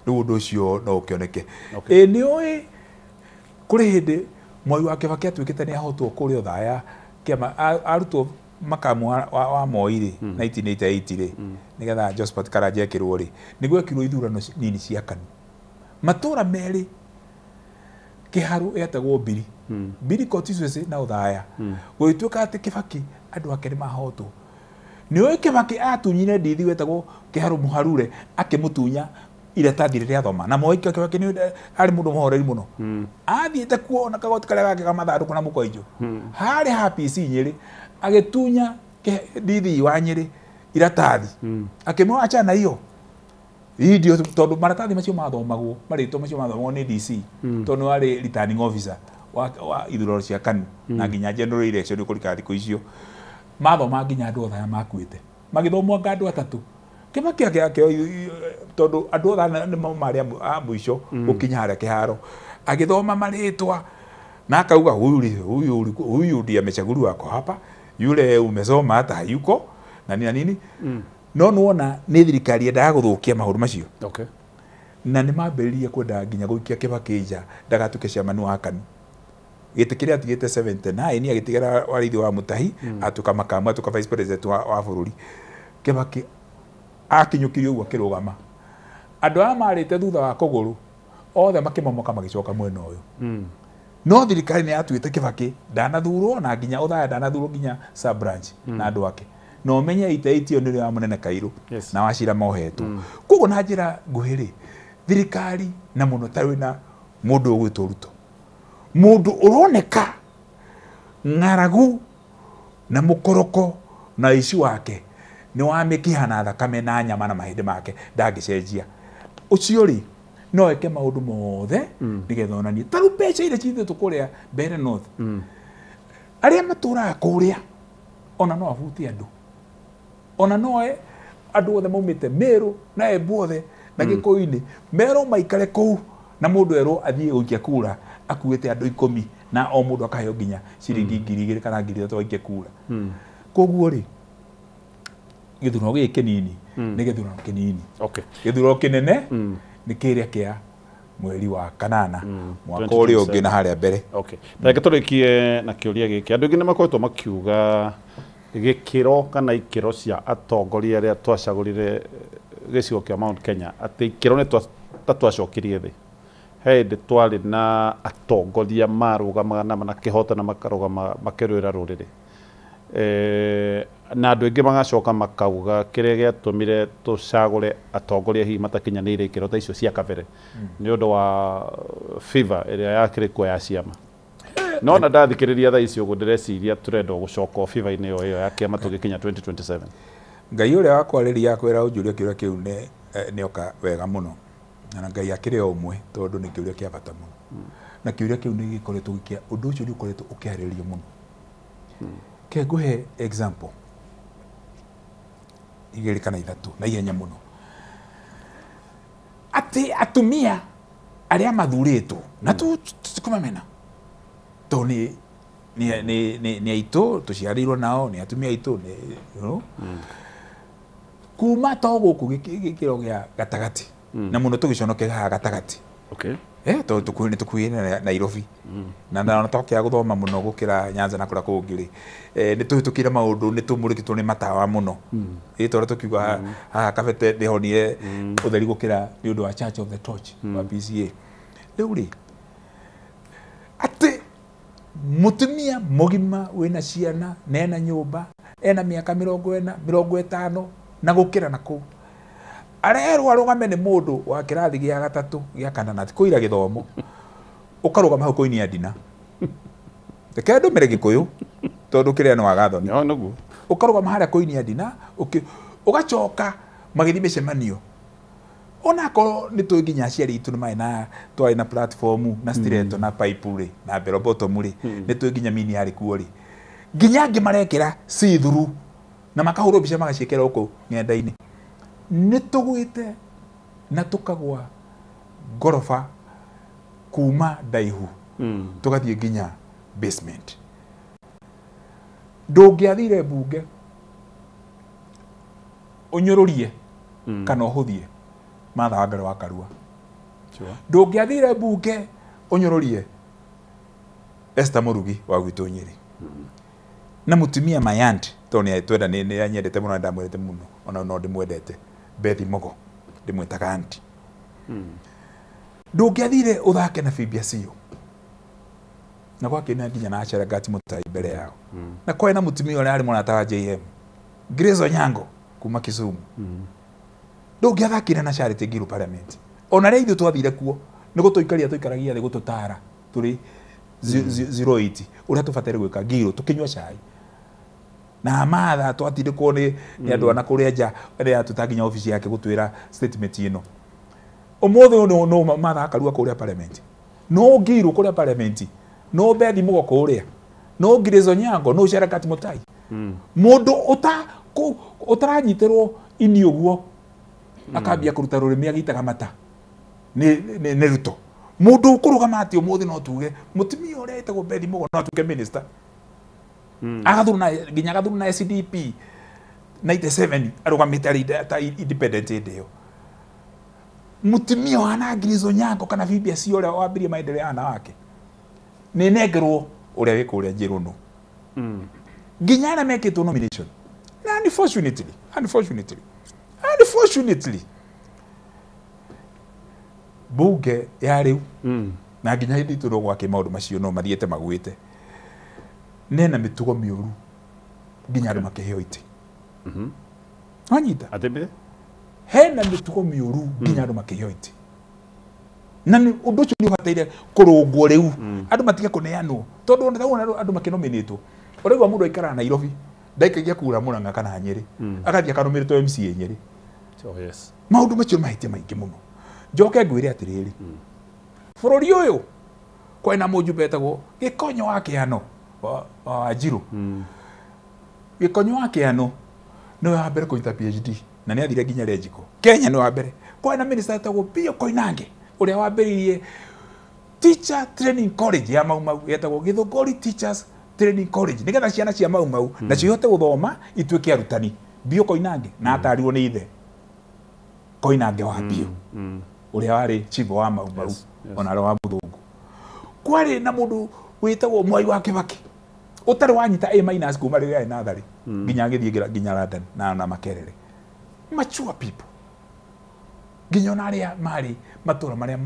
riu undu ucio no ukioneke ni oi kuri hindi Mwai wa Kibaki atuikite ni ahotwo kuri Othaya kiama arutwo makamu wa Moi ri 1988 ri nigetha Josephat Karanja ekirwo ri niguo ekirwo ithurano nini cia KANU matura meri Kiharu etagwo Biri Constituency na Othaya gwituika ati Kibaki andu ake ni mahotwo ni oi Kibaki atunyire ndithi wetagwo Kiharu Muharure akimutunya iratathi riria thoma na Mwai Kibaki ni ari mundu muhoreri muno athiete kuona kagoti karia gake kamatharuku na mukoijo hari HPC Nyeri agitunya ndithi wa Nyeri iratathi akimwacha na hiyo video tondu maratathi macio mathomagwo marito macio mathomagwo ni DC tondu ari returning officer wa ithurano cia KANU na nginya general election kurika thiku icio mathoma nginya andu Othaya makuite magithomwa andu atatu Kibaki yake tondu andu Othaya ni mari ambuico gukinya haria Kiharo agithoma maritwa na akauga huyu ndiye amechaguliwa wako hapa yule umesoma hata hayuko na nini no nuona ni thirikari endaga guthukia maundu macio na ni mambiririe kwenda nginya guikia Kibaki nja ndagatuke ciamanu wa KANU gite kiria atigite 79 ni agitigera warithi wa Mutahi atuka makamu atuka vice president wa bururi Kibaki akinyukirio uguo kirugama andu a marite thutha wa kuguru othe makimamoka magicoka mwena uyu no thirikari ni atuite Kibaki ndanathurwo na nginya Othaya ndanathurwo nginya sub branch na andu ake no menye itaitio ni ya munene Kairu na Wachira mohetwo kugo na njira nguhiri thirikari na muno tawi na mundu ugwitwo Ruto mundu uroneka ngaragu na mukoroko na ici wake ni wa mikihana thakame na nyama na mahindi make ndagicenjia ucio ri no eke maundu mothe nigetha onanie taru mbeca ile cithe tukuria Mbere North aria matura kuria ona no avuti andu ona noe andu othe maumite Meru na Embu othe na Gikuyu-ini Meru maikare kuu na mundu ero athie guikia kura akuite andu 10 na o mundu akaheo nginya ciringi 2,000 kana 3,000 aikie kura koguo ri githurano giki nini ni githurano kinini githurano kinene ni kiria kia mweri wa kanana mwaka uri ungi na haria mbere reke turikie na kiuria giki andu ingi ni makoretwo makiuga gikiro kana ikiro cia atongoria aria twacagurire gicigo kia Mount Kenya ati ikiro ni twacokirie thi hindi twari na atongoria marugamaga na kihota na makarugama makirwira ruriri na andu ingi magacoka makauga kiria giatumire tucagure atongoria hihi matakinyanire ikiro ta icio cia kabere ni undu wa fever iria yakirikwo ya ciama no na ndathikiriria tha icio gundireciria turenda gucoka fever-ini iyo ya kiama tugikinya 2027 ngai uria wakwariria akwira unjuria kiuria kiu ni oka wega muno na ngai akire omwe tondu ni kiuria kia bata muno na kiuria kiu ni gikoretwo gikia undu ucio ni ukoretwo ukiharirio muno ke nguhe example igiri kana ithatu na ihenya muno ati atumia aria mathuritwo na tukumamena to ni aitu tuciarirwo nao ni atumia aitu ni kuma to guku gikiro gia gatagati na muno tugiconoke ha gatagati to tukuine Nairobi na na tokia guthoma muno gukira Nyanza na kura kungiri ni tuhitukire maundu ni tumurikitwo ni matawa muno tora tukiuga ha kabete ndihonie utheri gukira ni undu wa Church of the Torch wa PCA riu ri ati mutumia mugima wina ciana nena nyumba ena miaka 40 50 na gukira nako arerwo arugame ni mundu wa kirathi gia gatatu gia kanana kuira githomo ukarugama hau koinia ndina tekendu mere Gikuyu tondu kiria no agathoni no nugu ukarugama haria koinia ndina ugacoka magithi micemanio onako ni tuginya ciari itu mai na twari na platform na stileto na pipe ri na bell bottom ri ni tuginya mini hari kuori ginya ngimarekira see through na makahuro bica magacikera uko ngenda-ini ni tugwite na tukagwa gorofa kuma daihu tugathie nginya basement ndungiathire bunge unyururie kana uhuthie Martha Wangari wa Karua ndungiathire bunge unyururie Esther Murugi wa gwitu Nyeri na mutumia Mayandi toni twenda ni anyendete muno ndamwendete muno ona no ndimwendete Bethi Mogo ndimwetaga anti ndungiathire uthake na Phoebe Asio na kwa kina nginya na Achara Gati Mutai mbere yao na kwa ina mutumia ule ari murata wa JM Grace Onyango kuma Kisumu ndungiathakire na Charity Ngilu Parliament ona ria ithu twathire kuo niguo tuikaragia thi gututara turi 08 uria tubatire gwika Ngilu tukinywa cai na matha twatire ko ni andu ana kuria nja ria tutaginya office yake gutwira statement ino umuthe no matha akarua kuria Parliament no Ngilu kuria Parliament no Bethi Mogo kuria no Grace Onyango no Achara Gati Mutai mundu utaranyitirwo ini uguo akambia kuruta rurimi agitaga mata ni ruto mundu kurugama ati umuthi no tuge mutumia uria etagwo Bethi Mogo no tuge minister agathuruna ginya agathuruna SDP 97 arugamite ari ta independent ndio mutumia wana Grace Onyango kana Phoebe Asio uria wambirie maendeleo ana wake ni negerwo uria wiko uria njiru no ginya na mekitwo nomination na unfortunately bunge ya riu na ginya hindi turo gwake maundu macio no mathiete magwite nena mitugo miuru ginya andu makiheo ite anyita atebe hena mitugo miuru ginya andu makiheo ite na ni undu ucio ni ubateire kurungwo riu andu matige kuneanwo tondu ndona andu makinominitwo uregwa mundu aikara Nairobi ndaikagia kura Murang'a kana Nyeri akathia kanumiritwo MCA Nyeri so yes maundu macio mahitie maingi muno njoke ngwire atiriri bururi uyu kwena mujumbe etagwo Gikonyo wa Kiano wa Njiru Gikonyo wa Kiano no wa mbere kuita PhD na ni athire nginya Regiko Kenya no wa mbere kwena minister etagwo Pio Koinange uria wa mberirie Teacher Training College ya Mau etagwo Githunguri Teachers Training College nigetha ciana cia Mau na cihote guthoma ituike arutani Bio Koinange na atarirwo ni ithe Koinange wa Bio uria wari chief wa Mau ona wa Muthungu kwari na mundu witagwo Mwai wa Kibaki utari wanyita A- kuma riria nathari nginya ngithie nginya London na Makerere mature people nginya na aria mari matura maria